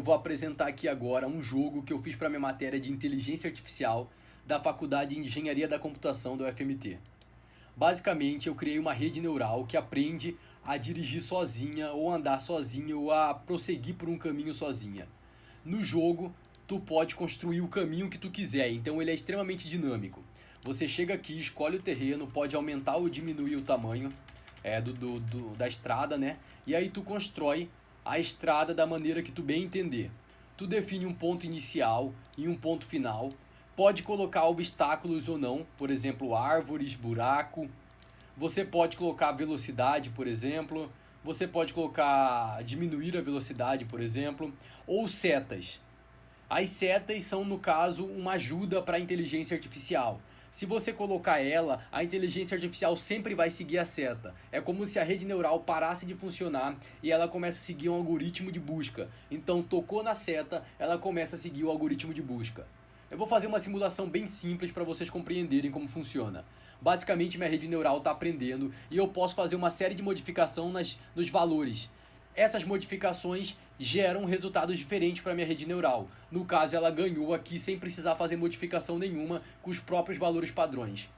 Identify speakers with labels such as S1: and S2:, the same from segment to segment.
S1: vou apresentar aqui agora um jogo que eu fiz para minha matéria de inteligência artificial da Faculdade de Engenharia da Computação da UFMT. Basicamente, eu criei uma rede neural que aprende a dirigir sozinha, ou andar sozinha, ou a prosseguir por um caminho sozinha. No jogo, tu pode construir o caminho que tu quiser, então ele é extremamente dinâmico. Você chega aqui, escolhe o terreno, pode aumentar ou diminuir o tamanho da estrada, né? E aí tu constrói a estrada da maneira que tu bem entender. Tu define um ponto inicial e um ponto final. Pode colocar obstáculos ou não, por exemplo, árvores, buraco. Você pode colocar velocidade, por exemplo. Você pode diminuir a velocidade, por exemplo, ou setas. As setas são, no caso, uma ajuda para a inteligência artificial. Se você colocar ela, a inteligência artificial sempre vai seguir a seta. É como se a rede neural parasse de funcionar e ela começa a seguir um algoritmo de busca. Então, tocou na seta, ela começa a seguir o algoritmo de busca. Eu vou fazer uma simulação bem simples para vocês compreenderem como funciona. Basicamente, minha rede neural está aprendendo e eu posso fazer uma série de modificações nos valores. Essas modificações geram resultados diferentes para minha rede neural. No caso, ela ganhou aqui sem precisar fazer modificação nenhuma com os próprios valores padrões.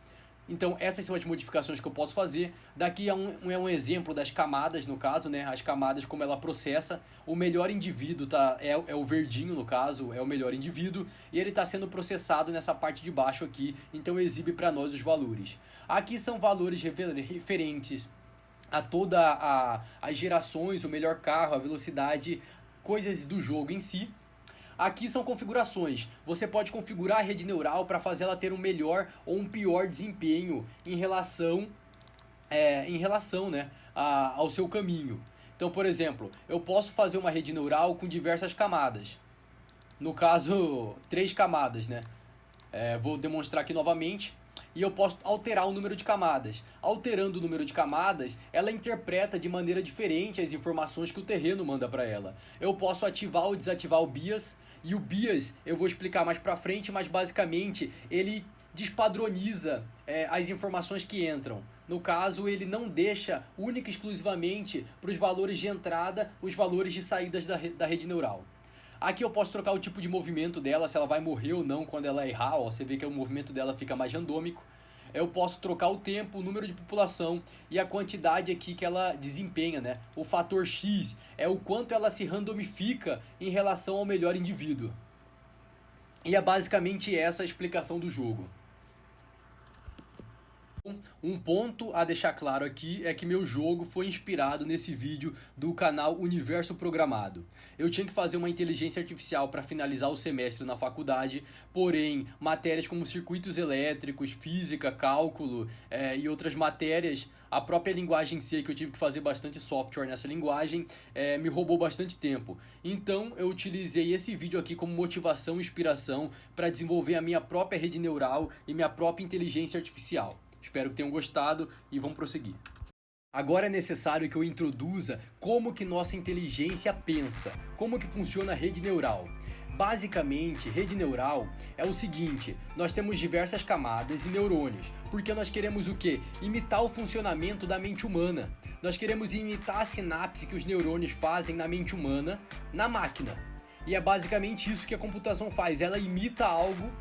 S1: Então, essas são as modificações que eu posso fazer. Daqui é um exemplo das camadas, no caso, né? As camadas, como ela processa. O melhor indivíduo é o verdinho, no caso, é o melhor indivíduo. E ele está sendo processado nessa parte de baixo aqui. Então, exibe para nós os valores. Aqui são valores referentes a todas as gerações, o melhor carro, a velocidade, coisas do jogo em si. Aqui são configurações. Você pode configurar a rede neural para fazer ela ter um melhor ou um pior desempenho em relação, né, ao seu caminho. Então, por exemplo, eu posso fazer uma rede neural com diversas camadas. No caso, 3 camadas, né? Vou demonstrar aqui novamente. E eu posso alterar o número de camadas. Alterando o número de camadas, ela interpreta de maneira diferente as informações que o terreno manda para ela. Eu posso ativar ou desativar o BIAS. E o BIAS eu vou explicar mais para frente, mas basicamente ele despadroniza as informações que entram. No caso, ele não deixa única e exclusivamente para os valores de entrada, os valores de saídas da rede neural. Aqui eu posso trocar o tipo de movimento dela, se ela vai morrer ou não quando ela errar. Ó, você vê que o movimento dela fica mais randômico. Eu posso trocar o tempo, o número de população e a quantidade aqui que ela desempenha, né? O fator X é o quanto ela se randomifica em relação ao melhor indivíduo. E é basicamente essa a explicação do jogo. Um ponto a deixar claro aqui é que meu jogo foi inspirado nesse vídeo do canal Universo Programado. Eu tinha que fazer uma inteligência artificial para finalizar o semestre na faculdade, porém, matérias como circuitos elétricos, física, cálculo e outras matérias, a própria linguagem em si, que eu tive que fazer bastante software nessa linguagem, me roubou bastante tempo. Então, eu utilizei esse vídeo aqui como motivação e inspiração para desenvolver a minha própria rede neural e minha própria inteligência artificial. Espero que tenham gostado e vamos prosseguir. Agora é necessário que eu introduza como que nossa inteligência pensa, como que funciona a rede neural. Basicamente, rede neural é o seguinte: nós temos diversas camadas e neurônios, porque nós queremos o quê? Imitar o funcionamento da mente humana. Nós queremos imitar a sinapse que os neurônios fazem na mente humana, na máquina. E é basicamente isso que a computação faz, ela imita algo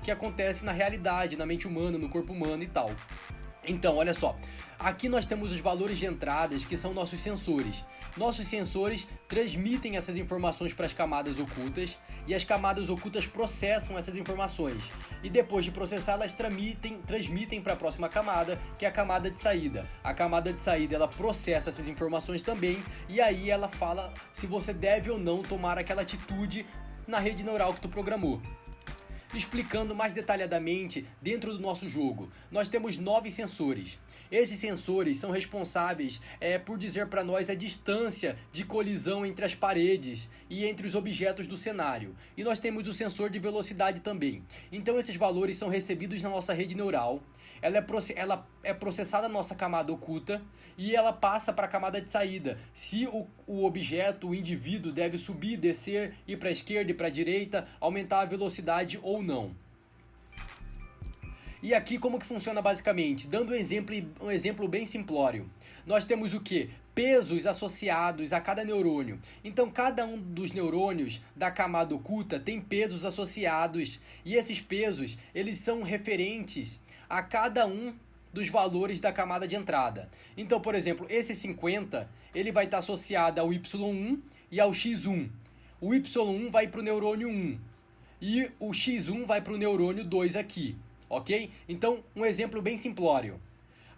S1: que acontece na realidade, na mente humana, no corpo humano e tal. Então, olha só, aqui nós temos os valores de entradas, que são nossos sensores. Nossos sensores transmitem essas informações para as camadas ocultas e as camadas ocultas processam essas informações. E depois de processar, elas transmitem para a próxima camada, que é a camada de saída. A camada de saída, ela processa essas informações também e aí ela fala se você deve ou não tomar aquela atitude na rede neural que tu programou. Explicando mais detalhadamente, dentro do nosso jogo, nós temos 9 sensores. Esses sensores são responsáveis por dizer para nós a distância de colisão entre as paredes e entre os objetos do cenário. E nós temos o sensor de velocidade também. Então esses valores são recebidos na nossa rede neural, ela é processada na nossa camada oculta e ela passa para a camada de saída. Se o objeto, o indivíduo deve subir, descer, ir para a esquerda e para a direita, aumentar a velocidade ou não. E aqui como que funciona basicamente? Dando um exemplo bem simplório. Nós temos o que? pesos associados a cada neurônio. Então, cada um dos neurônios da camada oculta tem pesos associados, e esses pesos, eles são referentes a cada um dos valores da camada de entrada. Então, por exemplo, esse 50, ele vai estar associado ao Y1 e ao X1. O Y1 vai para o neurônio 1 e o X1 vai para o neurônio 2 aqui, ok? Então, um exemplo bem simplório.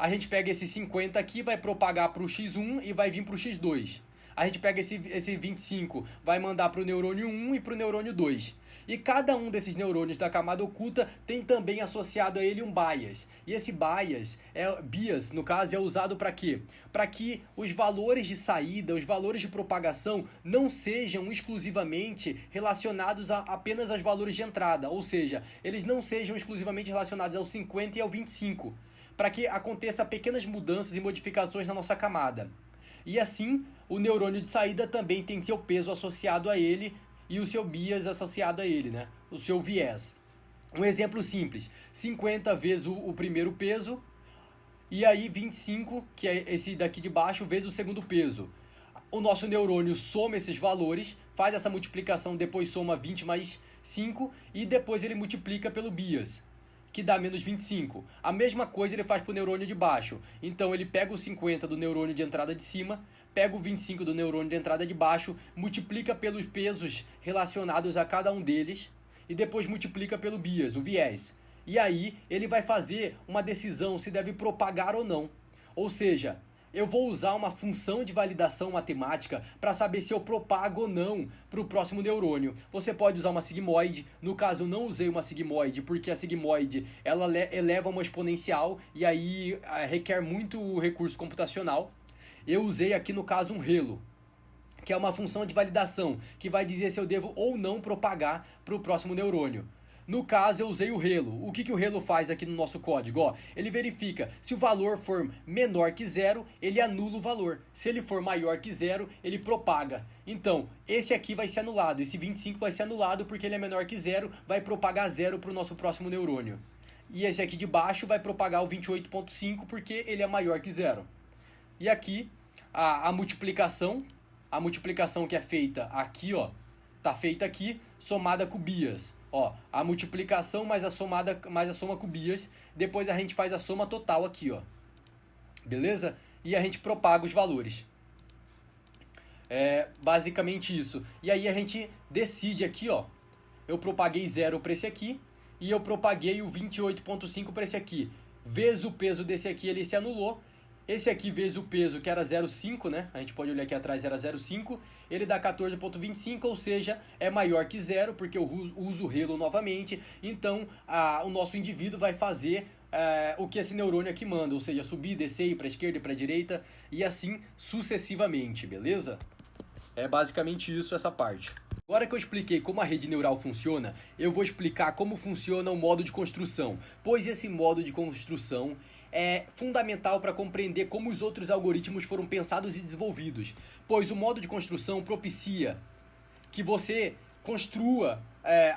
S1: A gente pega esse 50 aqui, vai propagar para o X1 e vai vir para o X2. A gente pega esse 25, vai mandar para o neurônio 1 e para o neurônio 2. E cada um desses neurônios da camada oculta tem também associado a ele um bias. E esse bias, no caso, é usado para quê? Para que os valores de saída, os valores de propagação não sejam exclusivamente relacionados apenas aos valores de entrada. Ou seja, eles não sejam exclusivamente relacionados ao 50 e ao 25. Para que aconteça pequenas mudanças e modificações na nossa camada. E assim, o neurônio de saída também tem seu peso associado a ele e o seu bias associado a ele, né? O seu viés. Um exemplo simples, 50 vezes o primeiro peso e aí 25, que é esse daqui de baixo, vezes o segundo peso. O nosso neurônio soma esses valores, faz essa multiplicação, depois soma 20 mais 5 e depois ele multiplica pelo bias, que dá menos 25. A mesma coisa ele faz para o neurônio de baixo. Então ele pega o 50 do neurônio de entrada de cima, pega o 25 do neurônio de entrada de baixo, multiplica pelos pesos relacionados a cada um deles e depois multiplica pelo bias, o viés. E aí ele vai fazer uma decisão se deve propagar ou não. Ou seja, eu vou usar uma função de validação matemática para saber se eu propago ou não para o próximo neurônio. Você pode usar uma sigmoide, no caso eu não usei uma sigmoide porque a sigmoide ela eleva uma exponencial e aí requer muito recurso computacional. Eu usei aqui no caso um relo, que é uma função de validação, que vai dizer se eu devo ou não propagar para o próximo neurônio. No caso, eu usei o relo. O que o relo faz aqui no nosso código? Ó, ele verifica se o valor for menor que zero, ele anula o valor. Se ele for maior que zero, ele propaga. Então, esse aqui vai ser anulado. Esse 25 vai ser anulado porque ele é menor que zero, vai propagar zero para o nosso próximo neurônio. E esse aqui de baixo vai propagar o 28,5 porque ele é maior que zero. E aqui, a multiplicação que é feita aqui, ó, tá feita aqui, somada com o bias. Ó, a multiplicação mais a soma com o bias, depois a gente faz a soma total aqui, ó. Beleza? E a gente propaga os valores. É basicamente isso. E aí a gente decide aqui, ó. Eu propaguei 0 para esse aqui e eu propaguei o 28,5 para esse aqui. Vezes o peso desse aqui, ele se anulou. Esse aqui vezes o peso, que era 0,5, né? A gente pode olhar aqui atrás, era 0,5. Ele dá 14,25, ou seja, é maior que zero, porque eu uso o relo novamente. Então, o nosso indivíduo vai fazer o que esse neurônio aqui manda, ou seja, subir, descer, ir para a esquerda e para a direita, e assim sucessivamente, beleza? É basicamente isso, essa parte. Agora que eu expliquei como a rede neural funciona, eu vou explicar como funciona o modo de construção, pois esse modo de construção é fundamental para compreender como os outros algoritmos foram pensados e desenvolvidos, pois o modo de construção propicia que você construa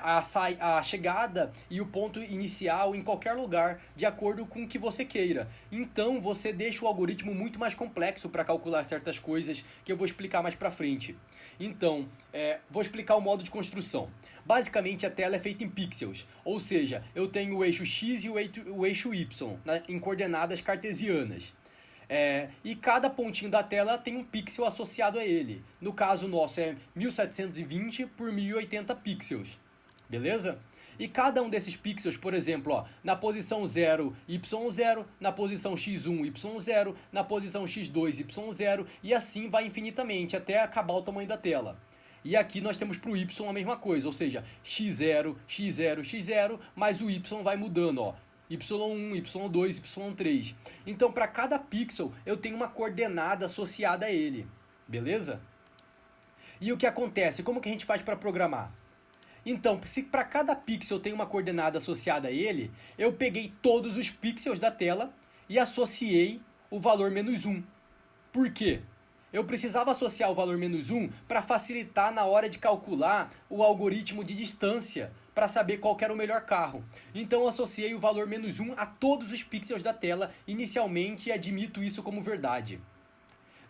S1: a chegada e o ponto inicial em qualquer lugar, de acordo com o que você queira. Então você deixa o algoritmo muito mais complexo para calcular certas coisas que eu vou explicar mais para frente. Então, vou explicar o modo de construção. Basicamente a tela é feita em pixels, ou seja, eu tenho o eixo X e o eixo Y em coordenadas cartesianas. E cada pontinho da tela tem um pixel associado a ele. No caso nosso é 1720 por 1080 pixels. Beleza? E cada um desses pixels, por exemplo, ó, na posição 0, y0, na posição x1, y0, na posição x2, y0, e assim vai infinitamente até acabar o tamanho da tela. E aqui nós temos para o y a mesma coisa, ou seja, x0, x0, x0, mas o y vai mudando, ó. y1, y2, y3. Então, para cada pixel, eu tenho uma coordenada associada a ele. Beleza? E o que acontece? Como que a gente faz para programar? Então, se para cada pixel tem uma coordenada associada a ele, eu peguei todos os pixels da tela e associei o valor -1. Por quê? Eu precisava associar o valor -1 para facilitar na hora de calcular o algoritmo de distância, para saber qual que era o melhor carro. Então eu associei o valor -1 a todos os pixels da tela inicialmente e admito isso como verdade.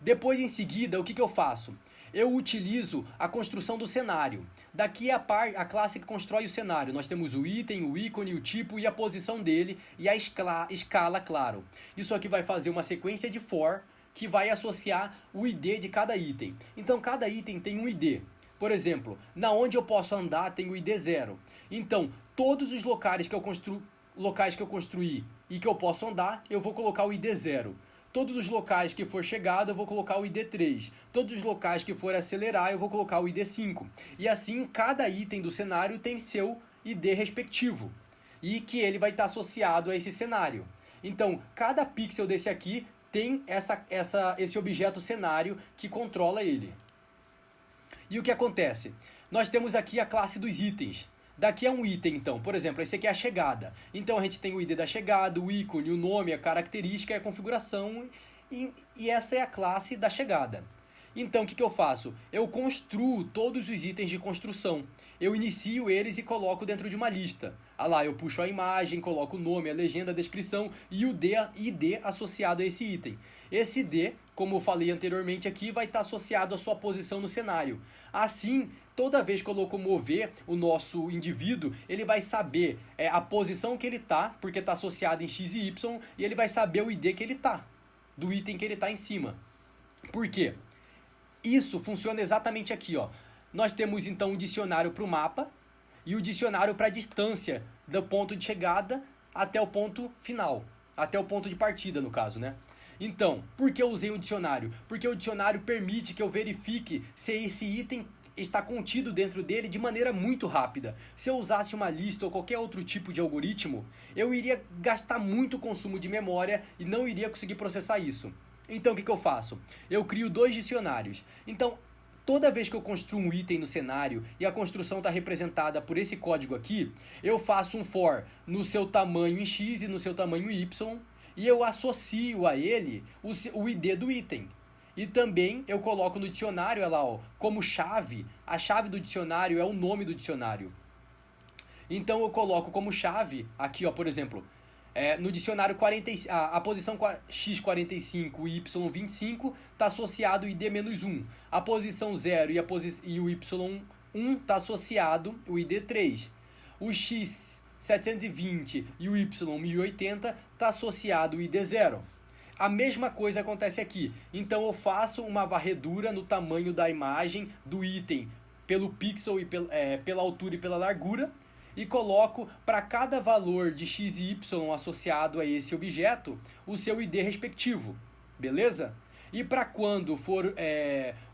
S1: Depois, em seguida, o que eu faço? Eu utilizo a construção do cenário. Daqui é a classe que constrói o cenário. Nós temos o item, o ícone, o tipo e a posição dele e a escala, claro. Isso aqui vai fazer uma sequência de for que vai associar o ID de cada item. Então, cada item tem um ID. Por exemplo, na onde eu posso andar tem o ID 0. Então, todos os locais que eu construí e que eu posso andar, eu vou colocar o ID 0. Todos os locais que for chegada, eu vou colocar o ID 3. Todos os locais que for acelerar, eu vou colocar o ID 5. E assim, cada item do cenário tem seu ID respectivo. E que ele vai estar associado a esse cenário. Então, cada pixel desse aqui tem esse objeto cenário que controla ele. E o que acontece? Nós temos aqui a classe dos itens. Daqui é um item, então. Por exemplo, esse aqui é a chegada. Então, a gente tem o ID da chegada, o ícone, o nome, a característica e a configuração. E essa é a classe da chegada. Então, o que eu faço? Eu construo todos os itens de construção. Eu inicio eles e coloco dentro de uma lista. Ah lá, eu puxo a imagem, coloco o nome, a legenda, a descrição e o ID associado a esse item. Esse ID, como eu falei anteriormente aqui, vai estar associado à sua posição no cenário. Assim, toda vez que eu locomover o nosso indivíduo, ele vai saber a posição que ele está, porque está associado em X e Y, e ele vai saber o ID que ele está, do item que ele está em cima. Por quê? Isso funciona exatamente aqui, ó. Nós temos então um dicionário para o mapa e o dicionário para a distância do ponto de chegada até o ponto final, até o ponto de partida, no caso, né? Então, por que eu usei um dicionário? Porque o dicionário permite que eu verifique se esse item está contido dentro dele de maneira muito rápida. Se eu usasse uma lista ou qualquer outro tipo de algoritmo, eu iria gastar muito consumo de memória e não iria conseguir processar isso. Então, o que eu faço? Eu crio 2 dicionários. Então, toda vez que eu construo um item no cenário e a construção está representada por esse código aqui, eu faço um for no seu tamanho em X e no seu tamanho Y e eu associo a ele o ID do item. E também eu coloco no dicionário, olha lá, ó, como chave, a chave do dicionário é o nome do dicionário. Então eu coloco como chave, aqui ó, por exemplo, no dicionário a posição x45 e y25 está associado o id-1. A posição 0 e o y1 está associado o id3. O x720 e o y1080 está associado o id0. A mesma coisa acontece aqui. Então eu faço uma varredura no tamanho da imagem do item pelo pixel e pela altura e pela largura e coloco para cada valor de x e y associado a esse objeto o seu ID respectivo, beleza? E para quando for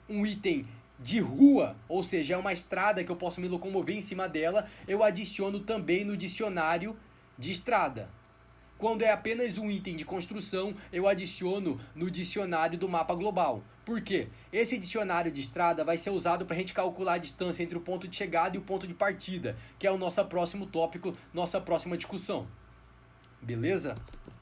S1: um item de rua, ou seja, é uma estrada que eu posso me locomover em cima dela, eu adiciono também no dicionário de estrada. Quando é apenas um item de construção, eu adiciono no dicionário do mapa global. Por quê? Esse dicionário de estrada vai ser usado para a gente calcular a distância entre o ponto de chegada e o ponto de partida, que é o nosso próximo tópico, nossa próxima discussão. Beleza?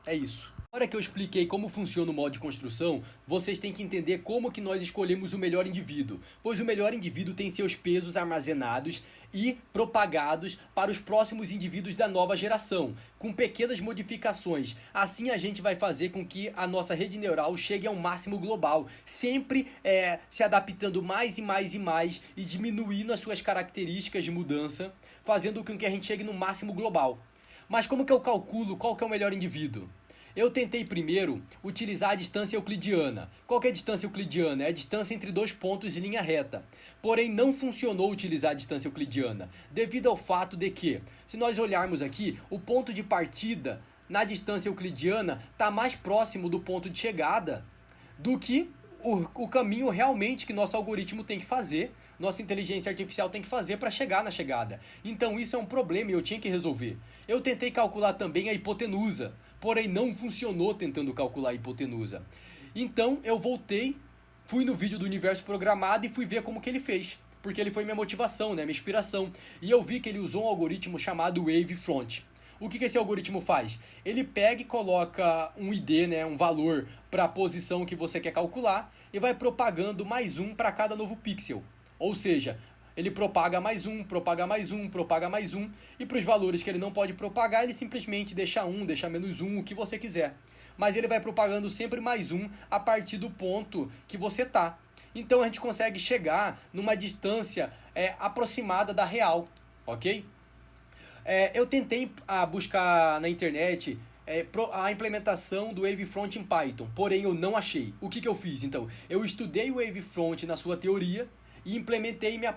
S1: É isso. Agora que eu expliquei como funciona o modo de construção, vocês têm que entender como que nós escolhemos o melhor indivíduo, pois o melhor indivíduo tem seus pesos armazenados e propagados para os próximos indivíduos da nova geração, com pequenas modificações. Assim a gente vai fazer com que a nossa rede neural chegue ao máximo global, sempre se adaptando mais e mais e mais e diminuindo as suas características de mudança, fazendo com que a gente chegue no máximo global. Mas como que eu calculo qual que é o melhor indivíduo? Eu tentei primeiro utilizar a distância euclidiana. Qual que é a distância euclidiana? É a distância entre 2 pontos em linha reta. Porém, não funcionou utilizar a distância euclidiana, devido ao fato de que, se nós olharmos aqui, o ponto de partida na distância euclidiana está mais próximo do ponto de chegada do que o caminho realmente que nosso algoritmo tem que fazer, nossa inteligência artificial tem que fazer para chegar na chegada. Então isso é um problema e eu tinha que resolver. Eu tentei calcular também a hipotenusa, porém não funcionou tentando calcular a hipotenusa. Então eu voltei, fui no vídeo do Universo Programado e fui ver como que ele fez. Porque ele foi minha motivação, né, minha inspiração. E eu vi que ele usou um algoritmo chamado Wavefront. O que esse algoritmo faz? Ele pega e coloca um ID, né, um valor para a posição que você quer calcular e vai propagando mais um para cada novo pixel. Ou seja, ele propaga mais um, propaga mais um, propaga mais um, e para os valores que ele não pode propagar, ele simplesmente deixa 1, deixa -1, o que você quiser. mas ele vai propagando sempre mais um a partir do ponto que você tá. Então a gente consegue chegar numa distância aproximada da real, ok? Eu tentei buscar na internet a implementação do Wavefront em Python, porém eu não achei. O que eu fiz então? Eu estudei o Wavefront na sua teoria e implementei meu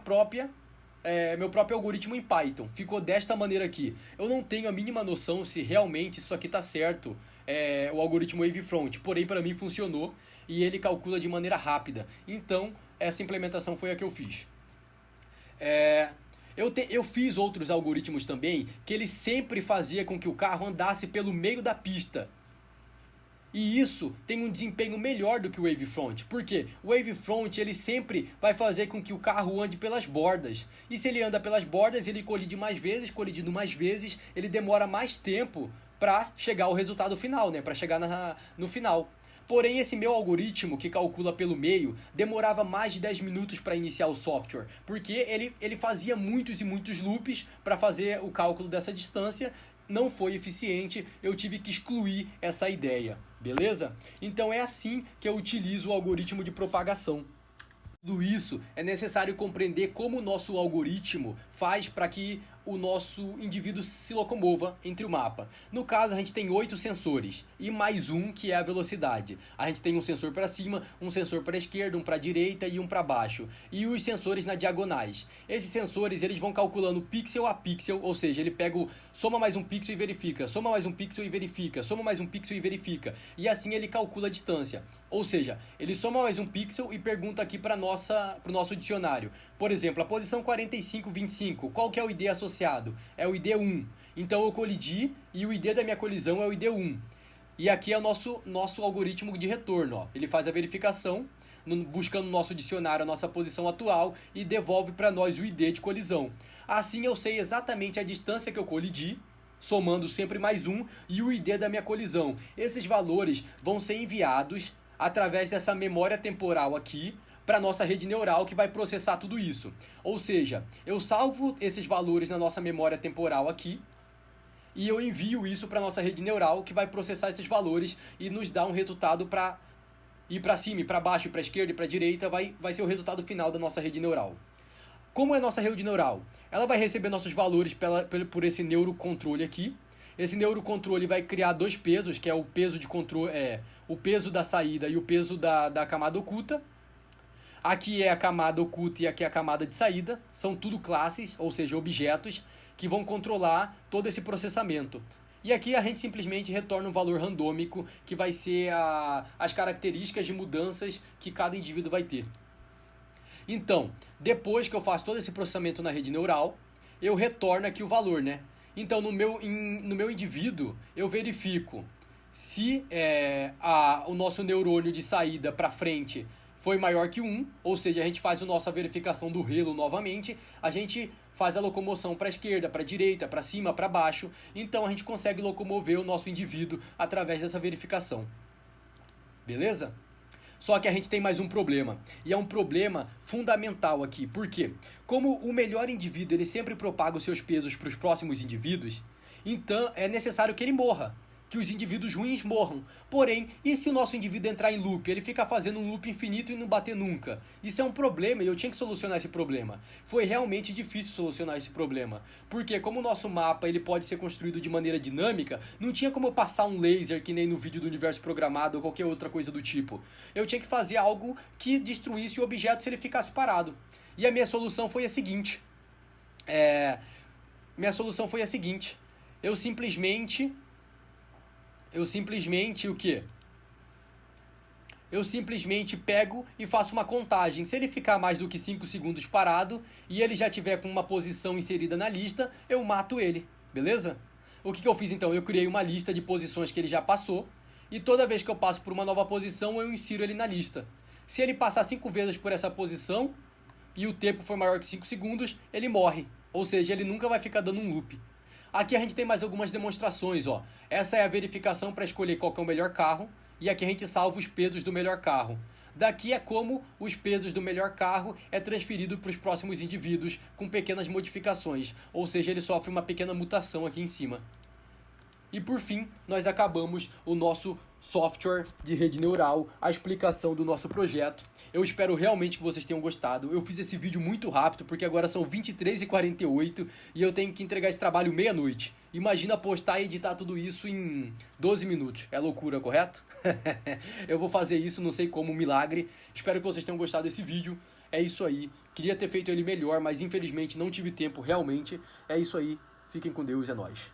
S1: próprio algoritmo em Python. Ficou desta maneira aqui. Eu não tenho a mínima noção se realmente isso aqui está certo, o algoritmo Wavefront, porém para mim funcionou e ele calcula de maneira rápida. Então essa implementação foi a que eu fiz. Eu fiz outros algoritmos também que ele sempre fazia com que o carro andasse pelo meio da pista. E isso tem um desempenho melhor do que o Wavefront. Por quê? O Wavefront ele sempre vai fazer com que o carro ande pelas bordas. E se ele anda pelas bordas, ele colide mais vezes, colidindo mais vezes, ele demora mais tempo para chegar ao resultado final, né? Para chegar no final. Porém, esse meu algoritmo que calcula pelo meio demorava mais de 10 minutos para iniciar o software, porque ele fazia muitos e muitos loops para fazer o cálculo dessa distância. Não foi eficiente, eu tive que excluir essa ideia, beleza? Então é assim que eu utilizo o algoritmo de propagação. Tudo isso é necessário compreender como o nosso algoritmo faz para que o nosso indivíduo se locomova entre o mapa. No caso, a gente tem 8 sensores e mais um que é a velocidade. A gente tem um sensor para cima, um sensor para a esquerda, um para a direita e um para baixo. E os sensores na diagonais. Esses sensores eles vão calculando pixel a pixel, ou seja, ele pega soma mais um pixel e verifica, soma mais um pixel e verifica, soma mais um pixel e verifica. E assim ele calcula a distância. Ou seja, ele soma mais um pixel e pergunta aqui para o nosso dicionário. Por exemplo, a posição 4525, qual que é o ID associado? É o ID 1. Então eu colidi e o ID da minha colisão é o ID 1. E aqui é o nosso algoritmo de retorno. Ó. Ele faz a verificação, buscando no nosso dicionário a nossa posição atual e devolve para nós o ID de colisão. Assim eu sei exatamente a distância que eu colidi, somando sempre mais um, e o ID da minha colisão. Esses valores vão ser enviados através dessa memória temporal aqui, para a nossa rede neural que vai processar tudo isso. Ou seja, eu salvo esses valores na nossa memória temporal aqui e eu envio isso para a nossa rede neural que vai processar esses valores e nos dá um resultado para ir para cima, para baixo, para esquerda e para direita, vai ser o resultado final da nossa rede neural. Como é a nossa rede neural? Ela vai receber nossos valores por esse neurocontrole aqui. Esse neurocontrole vai criar dois pesos, que é o peso de controle, o peso da saída e o peso da camada oculta. Aqui é a camada oculta e aqui é a camada de saída. São tudo classes, ou seja, objetos, que vão controlar todo esse processamento. E aqui a gente simplesmente retorna um valor randômico, que vai ser as características de mudanças que cada indivíduo vai ter. Então, depois que eu faço todo esse processamento na rede neural, eu retorno aqui o valor, né? Então, no meu indivíduo, eu verifico se o nosso neurônio de saída para frente foi maior que 1, ou seja, a gente faz a nossa verificação do relo novamente, a gente faz a locomoção para a esquerda, para a direita, para cima, para baixo, então a gente consegue locomover o nosso indivíduo através dessa verificação. Beleza? Só que a gente tem mais um problema, e é um problema fundamental aqui. Por quê? Como o melhor indivíduo ele sempre propaga os seus pesos para os próximos indivíduos, então é necessário que ele morra, que os indivíduos ruins morram. Porém, e se o nosso indivíduo entrar em loop? Ele fica fazendo um loop infinito e não bater nunca. Isso é um problema e eu tinha que solucionar esse problema. Foi realmente difícil solucionar esse problema. Porque como o nosso mapa ele pode ser construído de maneira dinâmica, não tinha como eu passar um laser que nem no vídeo do universo programado ou qualquer outra coisa do tipo. Eu tinha que fazer algo que destruísse o objeto se ele ficasse parado. E a minha solução foi a seguinte. Eu simplesmente o quê? Eu simplesmente pego e faço uma contagem. Se ele ficar mais do que 5 segundos parado e ele já tiver com uma posição inserida na lista, eu mato ele, beleza? O que eu fiz então? Eu criei uma lista de posições que ele já passou e toda vez que eu passo por uma nova posição, eu insiro ele na lista. Se ele passar 5 vezes por essa posição e o tempo for maior que 5 segundos, ele morre. Ou seja, ele nunca vai ficar dando um loop. Aqui a gente tem mais algumas demonstrações, ó. Essa é a verificação para escolher qual que é o melhor carro. E aqui a gente salva os pesos do melhor carro. Daqui é como os pesos do melhor carro é transferido para os próximos indivíduos com pequenas modificações. Ou seja, ele sofre uma pequena mutação aqui em cima. E por fim, nós acabamos o nosso software de rede neural, a explicação do nosso projeto. Eu espero realmente que vocês tenham gostado. Eu fiz esse vídeo muito rápido, porque agora são 23h48 e eu tenho que entregar esse trabalho meia-noite. Imagina postar e editar tudo isso em 12 minutos. É loucura, correto? Eu vou fazer isso, não sei como, um milagre. Espero que vocês tenham gostado desse vídeo. É isso aí. Queria ter feito ele melhor, mas infelizmente não tive tempo realmente. É isso aí. Fiquem com Deus, é nóis.